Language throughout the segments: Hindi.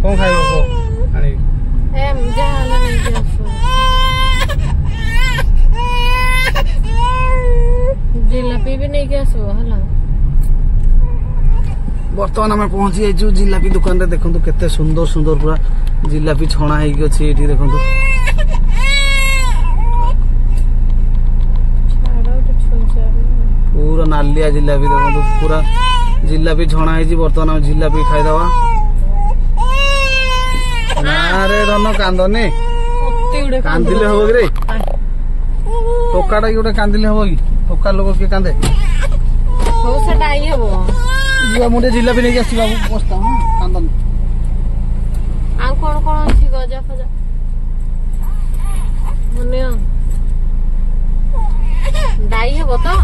कौन खाइबो को आनी एम जहाला नहीं आसो जिलापी भी नहीं के आसो हला बर्तमान आम पहुंची जाइछु जिलापी दुकान रे देखंतु केते सुंदर सुंदर पूरा जिलापी छणा हेई अछि एठी देखंतु पूरा नालिया जिलापी देखंतु पूरा जिलापी छणा हेई बर्तमान हम जिलापी खाइ दवा नारे धन कांदने कांदिले हो रे टोकाटा गोटे कांदिले हो कि टोका लोक के कांदे हो सेटा आई हबो जुआ मुंडे जिलापी नहीं आसी बाबू बस्ता हां कांदन आ कोन कोन अछि गजा फजा मने दाई हबो तो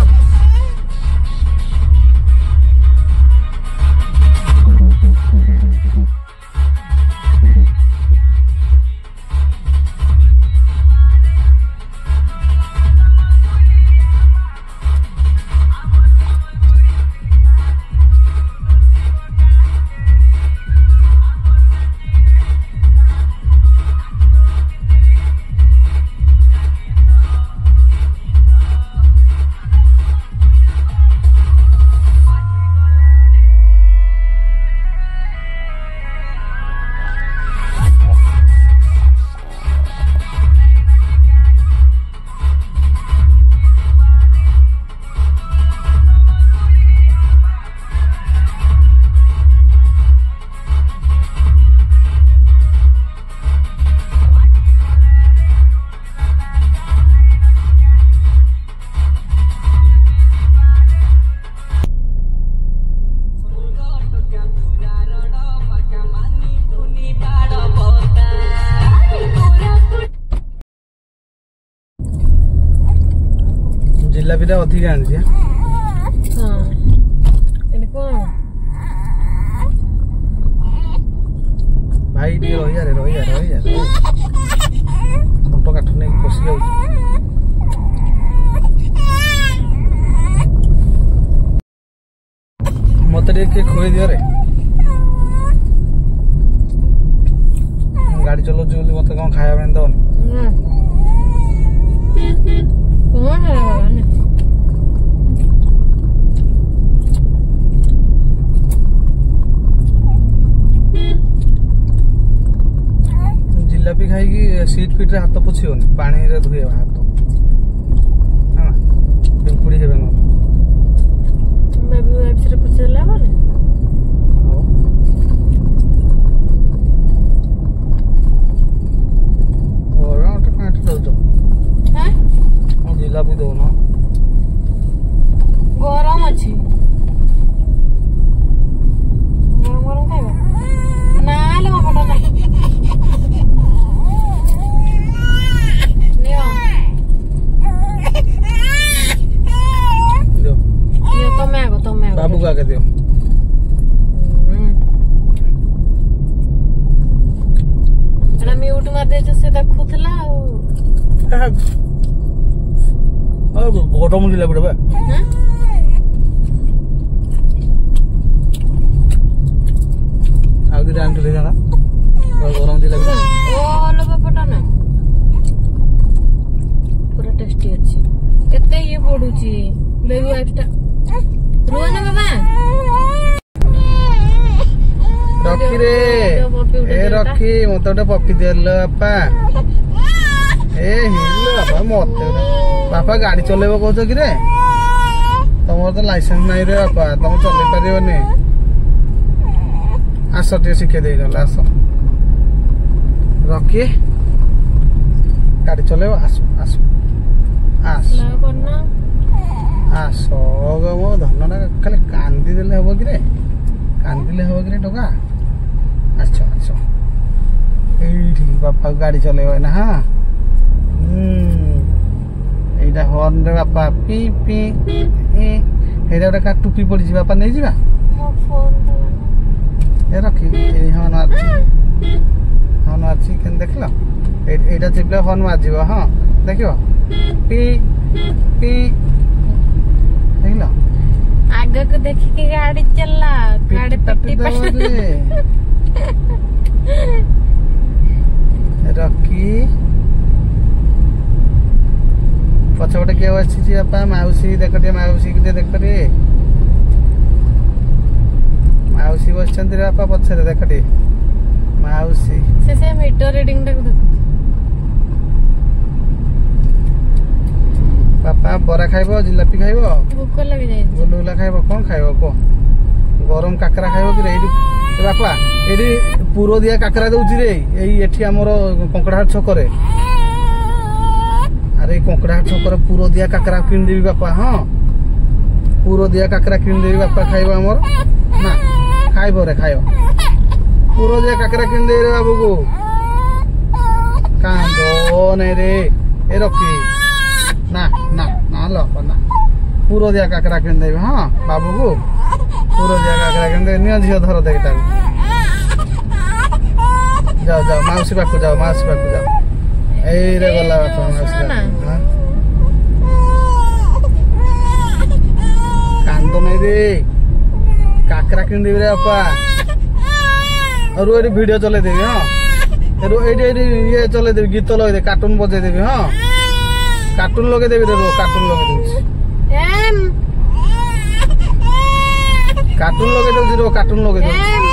जिलापी अधिक आनी भाई टे रही फोटो काठ नहीं पशि जाऊ मत खोई दियो रे गाड़ी चलो मत कौन खाया दौन जिलापी खाई सीट फिट रे हाथ पोछिबनी पानी रे धोइबा हाथ हां पिंपुड़ी हेबे न बेबी वाइप्स रे पोछला माने और ओटा काट दो हैं जिलापी दो ना गरम अछि गरम गरम खाइबा ना ले बापा ना बाबू का दियो एना म्यूट मार दे से देखुथला आ गरम जिलापी रे हां आ दि राम ले जाना गरम जिलापी ओ लो बापटा ना पूरा टेस्टी अछि केते ये पडुची बेबी वाइप्स रोना बाबा रखी रे ए रखी मत गोटे पपी देल बापा ए हिल बापा मत बापा गाड़ी चलेब कह कि रे तुम तो लाइसेंस नहीं रे बापा तुम चल पारे आस टे शिखे दे आस रखी गाड़ी चलेब आस आस आस आस मो धन खाली कांदी देले हम कि रे कांदिले हम कि टका आस आस ये बापा गाड़ी चलेब ना हाँ एटा हॉर्न रे बापा पी पी एटा गोटे का टुपी पड़ी बापा नहीं जा ए रखी हॉर्न अच्छी के देख लो एटा चिपले हॉर्न मार हाँ देख पी पी देख लो आगे को देखी के गाड़ी चला गाड़ी पट्टी ପଛପଟେ କିଏ ବସିଛି ବାପା? ମାଉସୀ ଦେଖ ଟିକେ, ମାଉସୀ ଟିକେ ଦେଖ ଟିକେ, ମାଉସୀ ବସିଛନ୍ତି ରେ ବାପା ପଛରେ, ଦେଖ ଟିକେ ମାଉସୀ। ସେ ମିଟର ରିଡିଂ ଟାକୁ ଦେଖ। ବାପା ବରା ଖାଇବ, ଜିଲାପି ଖାଇବ, ଭୋକ ଲାଗି ଯାଇଛି। ଗୁଲୁଗୁଲା ଖାଇବ, କଣ ଖାଇବ କହ? ଗରମ କାକରା ଖାଇବ କି ରେ? ଏଇଠି ବାପା ଏଇଠି ପୁର ଦିଆ କାକରା ଦଉଛି ରେ, ଏଇ ଏଠି ଆମର କଙ୍କଡାହାଟ ଛକରେ। ଆରେ ଏଇ କଙ୍କଡାହାଟ ଛକରେ ପୁର ଦିଆ କାକରା କିଣିଦେବି ବାପା। ହଁ ପୁର ଦିଆ କାକରା କିଣିଦେବି ବାପା, ଖାଇବ ଆମର ନା? ଖାଇବ ରେ, ଖାଇବ। ପୁର ଦିଆ କାକରା କିଣିଦେବି ରେ ବାବୁକୁ। କାନ୍ଦ ନାଇଁ ରେ ଏ ରଖି, ନା ନା ନା ଲ ନା, ପୁର ଦିଆ କାକରା କିଣିଦେବି। ହଁ ବାବୁକୁ ପୁର ଦିଆ କାକରା କିଣିଦେବି। ନିଅ ଝିଅ ଧର ଦେଖି ତାକୁ। ଯାଅ ଯାଅ ମାଉସୀ ପାଖକୁ ଯାଅ, ମାଉସୀ ପାଖକୁ ଯାଅ। ଏଇରେ ଗଲା ବାପା ମାଉସୀ ପାଖକୁ। କାନ୍ଦ ନାଇଁ ରେ, କାକରା କିଣିଦେବି ରେ ବାପା। ରୁ ଏଠି ଭିଡିଓ ଚଲେଇଦେବି। ହଁ ଏଇଠି ଏଇଠି ଇଏ ଚଲେଇଦେବି, ଗୀତ ଲଗେଇଦେବି, କାର୍ଟୁନ ବଜେଇଦେବି। ହଁ କାର୍ଟୁନ ଲଗେଇଦେବି ରେ, କାର୍ଟୁନ ଲଗେଇଦେଉଛି, କାର୍ଟୁନ ଲଗେଇଦେଉଛି रो, କାର୍ଟୁନ ଲଗେଇଦେଉଛି।